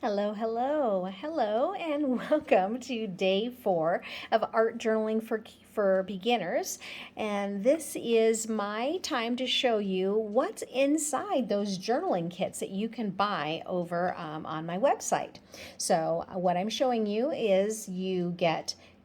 Hello, hello, hello, and welcome to day 4 of art journaling for beginners. And this is my time to show you what's inside those journaling kits that you can buy over on my website. So, what I'm showing you is you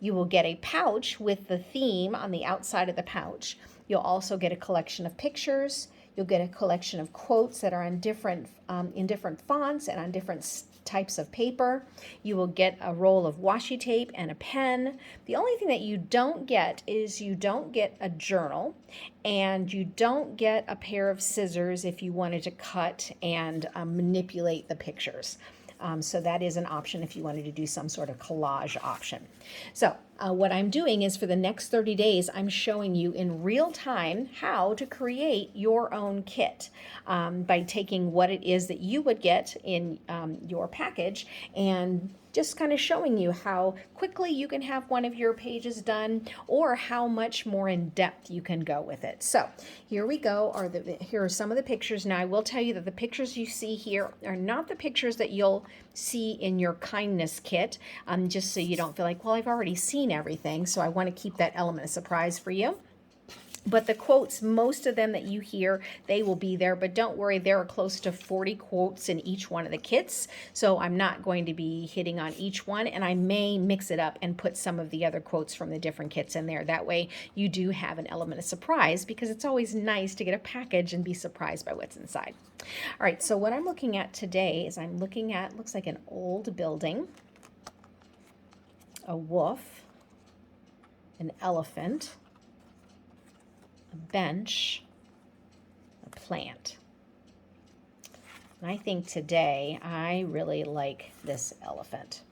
will get a pouch with the theme on the outside of the pouch. You'll also get a collection of pictures. You'll get a collection of quotes that are in different fonts and on different types of paper. You will get a roll of washi tape and a pen. The only thing that you don't get is you don't get a journal, and you don't get a pair of scissors if you wanted to cut and manipulate the pictures. So that is an option if you wanted to do some sort of collage option. So what I'm doing is for the next 30 days, I'm showing you in real time how to create your own kit by taking what it is that you would get in your package and just kind of showing you how quickly you can have one of your pages done or how much more in depth you can go with it. So here we go. Here are some of the pictures. Now I will tell you that the pictures you see here are not the pictures that you'll see in your kindness kit, just so you don't feel like, well, I've already seen everything. So I want to keep that element of surprise for you. But the quotes, most of them that you hear, they will be there. But don't worry, there are close to 40 quotes in each one of the kits. So I'm not going to be hitting on each one. And I may mix it up and put some of the other quotes from the different kits in there. That way you do have an element of surprise, because it's always nice to get a package and be surprised by what's inside. All right, so what I'm looking at today is I'm looking at, looks like an old building, a wolf, an elephant, a bench, a plant. And I think today I really like this elephant.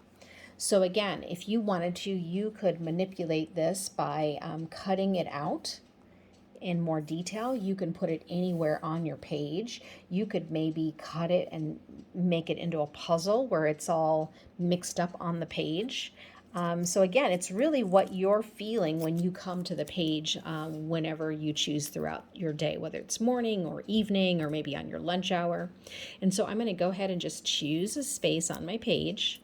So again, if you wanted to, you could manipulate this by cutting it out in more detail. You can put it anywhere on your page. You could maybe cut it and make it into a puzzle where it's all mixed up on the page. So again, it's really what you're feeling when you come to the page whenever you choose throughout your day, whether it's morning or evening or maybe on your lunch hour. And so I'm going to go ahead and just choose a space on my page,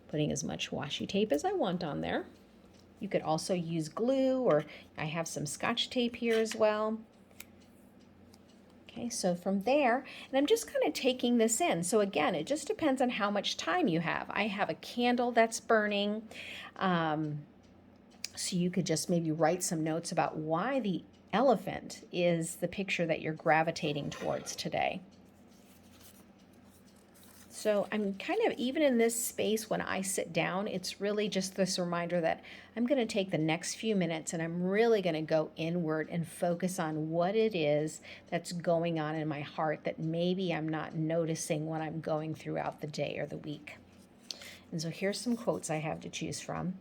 putting as much washi tape as I want on there. You could also use glue, or I have some Scotch tape here as well. Okay, so from there, and I'm just kind of taking this in. So again, it just depends on how much time you have. I have a candle that's burning. So you could just maybe write some notes about why the elephant is the picture that you're gravitating towards today. So I'm kind of, even in this space when I sit down, it's really just this reminder that I'm going to take the next few minutes and I'm really going to go inward and focus on what it is that's going on in my heart that maybe I'm not noticing when I'm going throughout the day or the week. And so here's some quotes I have to choose from.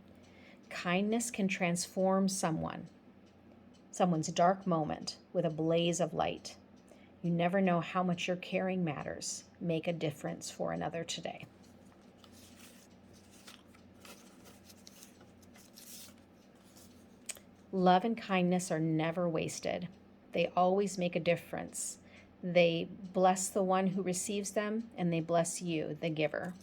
Kindness can transform someone's dark moment with a blaze of light. You never know how much your caring matters. Make a difference for another today. Love and kindness are never wasted. They always make a difference. They bless the one who receives them, and they bless you, the giver.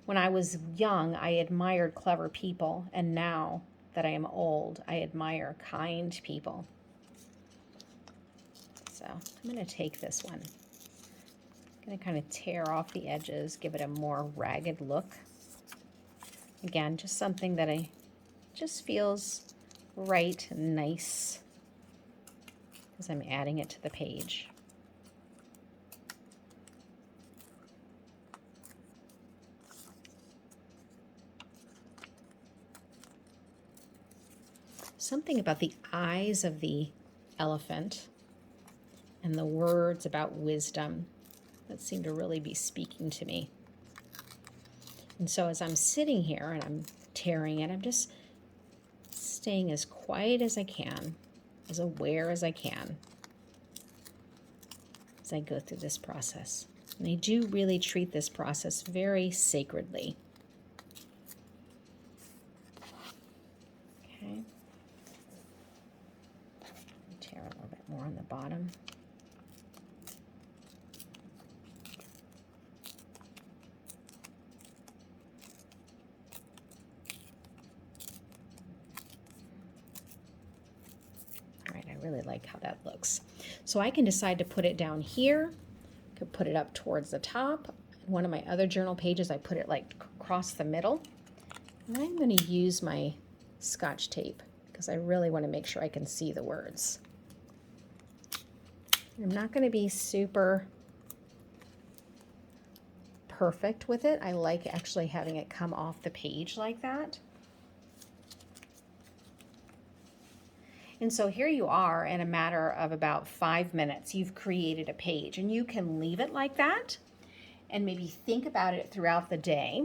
When I was young, I admired clever people, and now that I am old, I admire kind people. So I'm going to take this one. I'm going to kind of tear off the edges, give it a more ragged look. Again, just something that just feels right and nice as I'm adding it to the page. Something about the eyes of the elephant and the words about wisdom that seem to really be speaking to me. And so as I'm sitting here and I'm tearing it, I'm just staying as quiet as I can, as aware as I can, as I go through this process. And I do really treat this process very sacredly. Okay. Tear a little bit more on the bottom. really like how that looks. So I can decide to put it down here, could put it up towards the top. One of my other journal pages, I put it like across the middle. And I'm going to use my Scotch tape because I really want to make sure I can see the words. I'm not going to be super perfect with it. I like actually having it come off the page like that. And so here you are, in a matter of about 5 minutes, you've created a page, and you can leave it like that and maybe think about it throughout the day,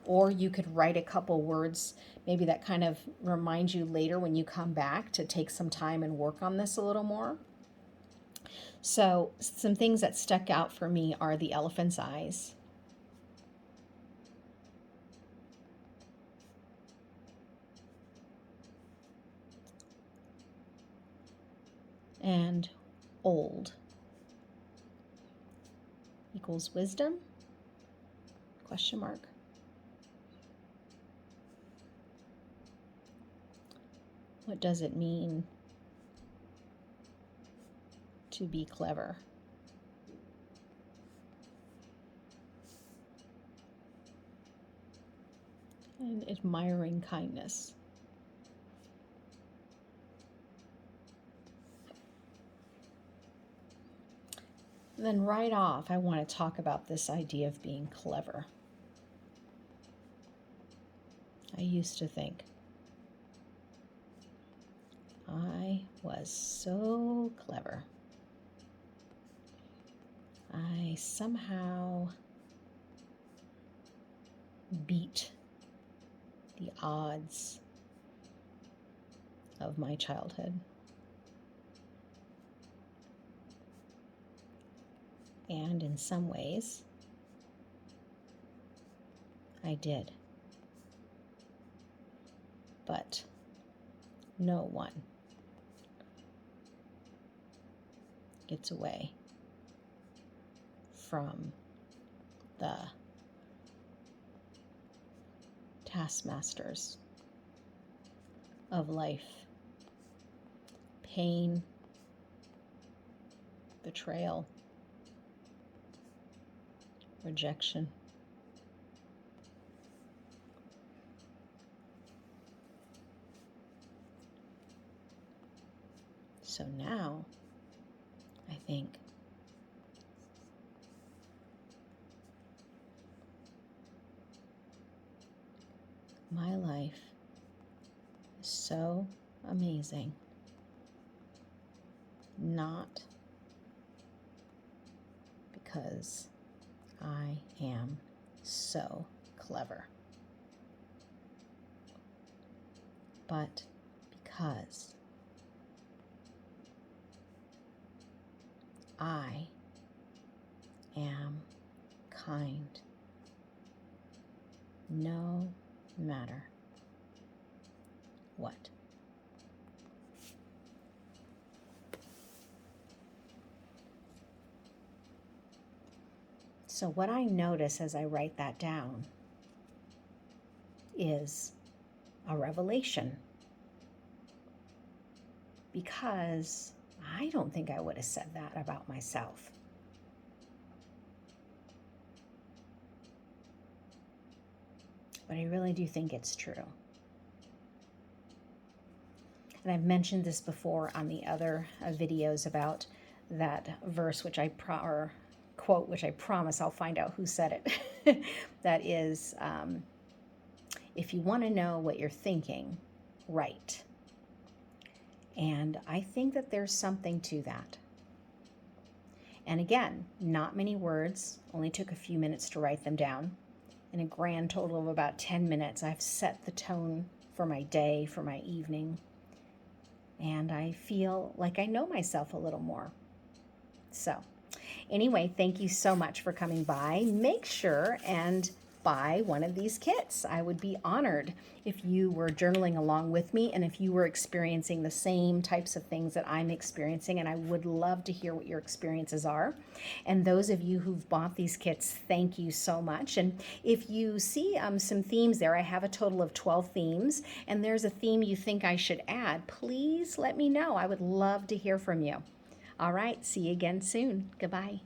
or you could write a couple words maybe that kind of reminds you later when you come back to take some time and work on this a little more. So some things that stuck out for me are the elephant's eyes. And old equals wisdom? Question mark. What does it mean to be clever? And admiring kindness. And then right off, I want to talk about this idea of being clever. I used to think I was so clever. I somehow beat the odds of my childhood. And in some ways, I did. But no one gets away from the taskmasters of life. Pain, betrayal, rejection. So now, I think my life is so amazing, not because I am so clever, but because I am kind, no matter what. So what I notice as I write that down is a revelation, because I don't think I would have said that about myself. But I really do think it's true. And I've mentioned this before on the other videos about that verse, which or quote, which I promise I'll find out who said it. That is, if you want to know what you're thinking, write. And I think that there's something to that. And again, not many words, only took a few minutes to write them down. In a grand total of about 10 minutes, I've set the tone for my day, for my evening. And I feel like I know myself a little more. So anyway, thank you so much for coming by. Make sure and buy one of these kits. I would be honored if you were journaling along with me and if you were experiencing the same types of things that I'm experiencing, and I would love to hear what your experiences are. And those of you who've bought these kits, thank you so much. And if you see some themes there, I have a total of 12 themes, and there's a theme you think I should add, please let me know. I would love to hear from you. All right, see you again soon. Goodbye.